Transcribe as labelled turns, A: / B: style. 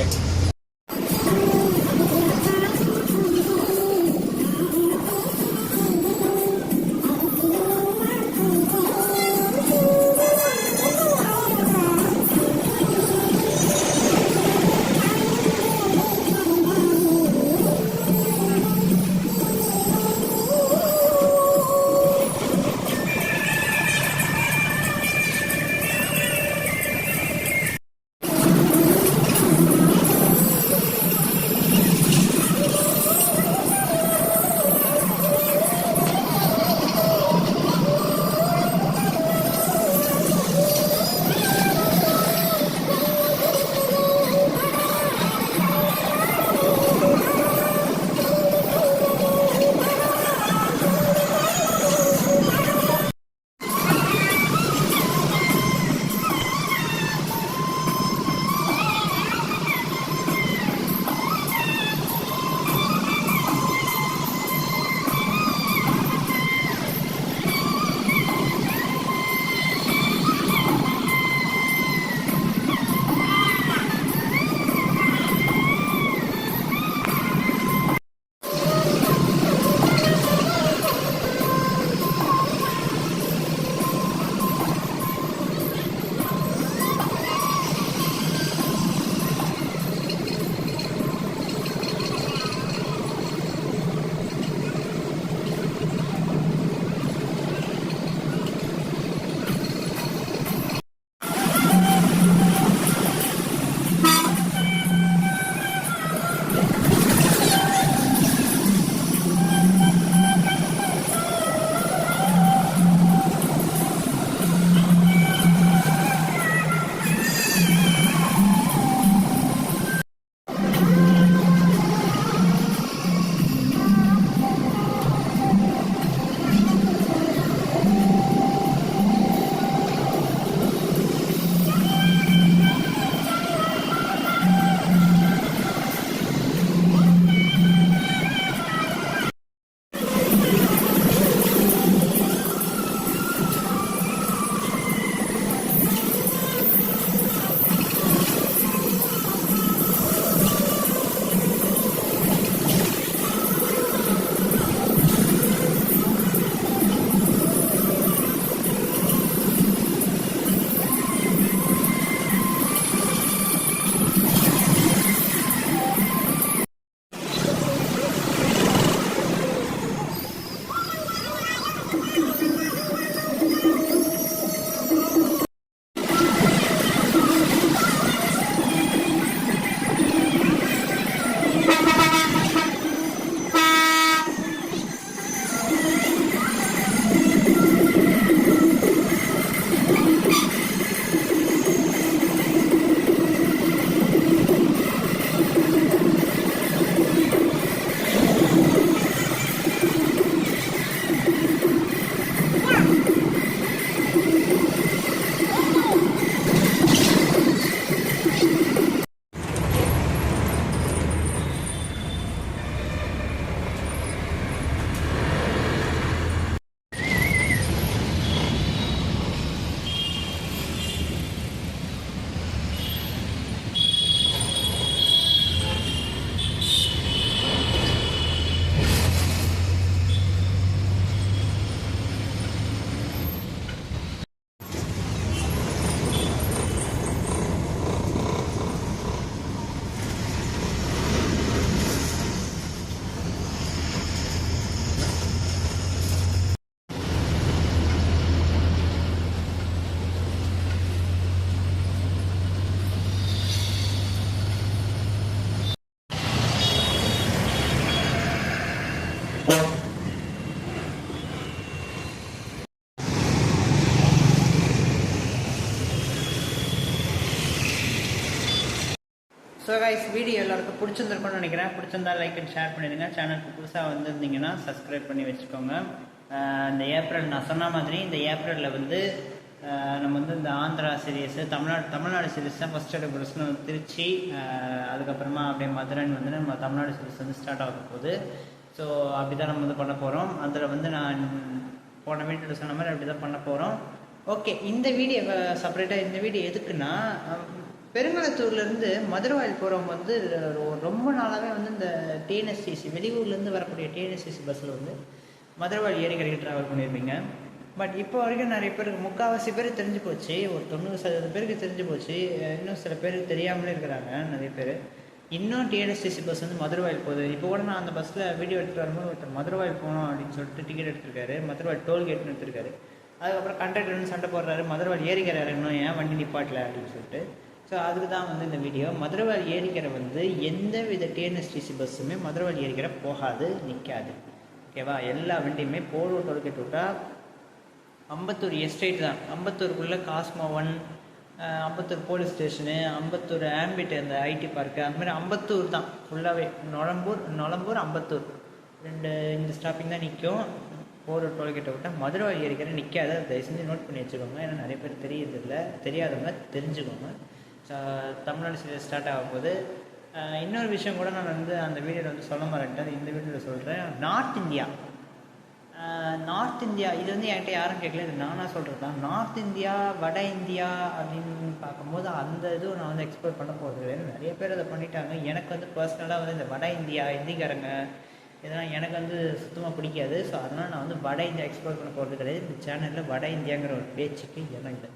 A: Okay.
B: So guys video எல்லாருக்கும் பிடிச்சிருந்துருக்கும்னு நினைக்கிறேன். பிடிச்சிருந்தா லைக் அண்ட் ஷேர் பண்ணிடுங்க. சேனலுக்கு புதுசாக வந்திருந்தீங்கன்னா சப்ஸ்கிரைப் பண்ணி வச்சுக்கோங்க. இந்த ஏப்ரல் நான் சொன்ன மாதிரி இந்த ஏப்ரலில் வந்து நம்ம வந்து இந்த ஆந்திரா சீரீஸு தமிழ்நாடு சீரீஸ் தான் ஃபஸ்ட் எடுக்கிறோம். திருச்சி அதுக்கப்புறமா அப்படியே மதுரைன்னு வந்து நம்ம தமிழ்நாடு சீரீஸ் வந்து ஸ்டார்ட் ஆக போகுது. ஸோ அப்படி தான் நம்ம வந்து பண்ண போகிறோம். அதில் வந்து நான் போன வீடியோவில் சொன்ன மாதிரி அப்படி தான் பண்ண போகிறோம். ஓகே, இந்த வீடியோ செப்பரேட்டாக இந்த வீடியோ எதுக்குன்னா பெருங்களத்தூர்லேருந்து மதுரவாயில் போகிறவங்க வந்து ரொம்ப நாளாகவே வந்து இந்த டிஎன்எஸ்டிசி வெளியூர்லேருந்து வரக்கூடிய டிஎன்எஸ்டிசி பஸ்ஸில் வந்து மதுரவாயில் ஏரிக்கரைக்கு ட்ராவல் பண்ணியிருப்பீங்க. பட் இப்போ வரைக்கும் நிறைய பேருக்கு முக்கால்வாசி பேர் தெரிஞ்சு போச்சு, ஒரு 90% பேருக்கு தெரிஞ்சு போச்சு. இன்னும் சில பேருக்கு தெரியாமலே இருக்கிறாங்க நிறைய பேர். இன்னும் டிஎன்எஸ்டிசி பஸ் வந்து மதுரவாயில் போகுது. இப்போ கூட நான் அந்த பஸ்ஸில் வீடியோ எடுத்துகிட்டு வரும்போது ஒருத்தர் மதுரவாயில் போகணும் அப்படின்னு சொல்லிட்டு டிக்கெட் எடுத்திருக்காரு, மதுரவாயில் டோல்கேட்னு எடுத்திருக்காரு. அதுக்கப்புறம் கண்டக்டர் வந்து சண்டை போடுறாரு, மதுரவாயில் ஏரிக்கரை இன்னும் ஏன் வண்டி நிப்பாட்டல அப்படின்னு சொல்லிட்டு. ஸோ அதுக்கு தான் வந்து இந்த வீடியோ. மதுரவாயில் ஏரிக்கரை வந்து எந்த வித டிஎன்எஸ்டிசி பஸ்ஸுமே மதுரவாயில் ஏரிக்கரை போகாது, நிற்காது. ஓகேவா? எல்லா வண்டியுமே போலூர் டோல்கேட் விட்டால் அம்பத்தூர் எஸ்டேட் தான். அம்பத்தூருக்குள்ளே Cosmo 1, Ambattur police station, Ambattur Ambit அந்த ஐடி பார்க்கு, அந்த மாதிரி அம்பத்தூர் தான் ஃபுல்லாகவே. நொளம்பூர் அம்பத்தூர் இந்த ஸ்டாப்பிங் தான் நிற்கும். போலூர் டோல்கேட்டை விட்டால் மதுரவாயில் ஏரிக்கரை நிற்காது. அதை தயவு செஞ்சு நோட் பண்ணி வச்சுக்கோங்க. ஏன்னா நிறைய பேர் தெரியறதில்லை, தெரியாதவங்க தெரிஞ்சுக்கோங்க. தமிழ்நாடு சீரியல் ஸ்டார்ட் ஆகும்போது இன்னொரு விஷயம் கூட நான் வந்து அந்த வீடியோவில் வந்து சொல்ல மாட்டேன், இந்த வீடியோவில் சொல்கிறேன். நார்த் இந்தியா இது வந்து என்கிட்ட யாரும் கேட்கல, இது நானாக சொல்கிறது தான். நார்த் இந்தியா, வட இந்தியா அப்படின்னு பார்க்கும்போது அந்த இதுவும் நான் வந்து எக்ஸ்ப்ளோர் பண்ண போகிறது கிடையாது. நிறைய பேர் அதை பண்ணிட்டாங்க. எனக்கு வந்து பர்சனலாக வந்து இந்த வட இந்தியா, இந்திக்காரங்க இதெல்லாம் எனக்கு வந்து சுத்தமாக பிடிக்காது. ஸோ அதனால் நான் வந்து வட இந்தியா எக்ஸ்ப்ளோர் பண்ண போகிறது கிடையாது. இந்த சேனலில் வட இந்தியாங்கிற ஒரு பேச்சுக்கு இடம் இல்லை.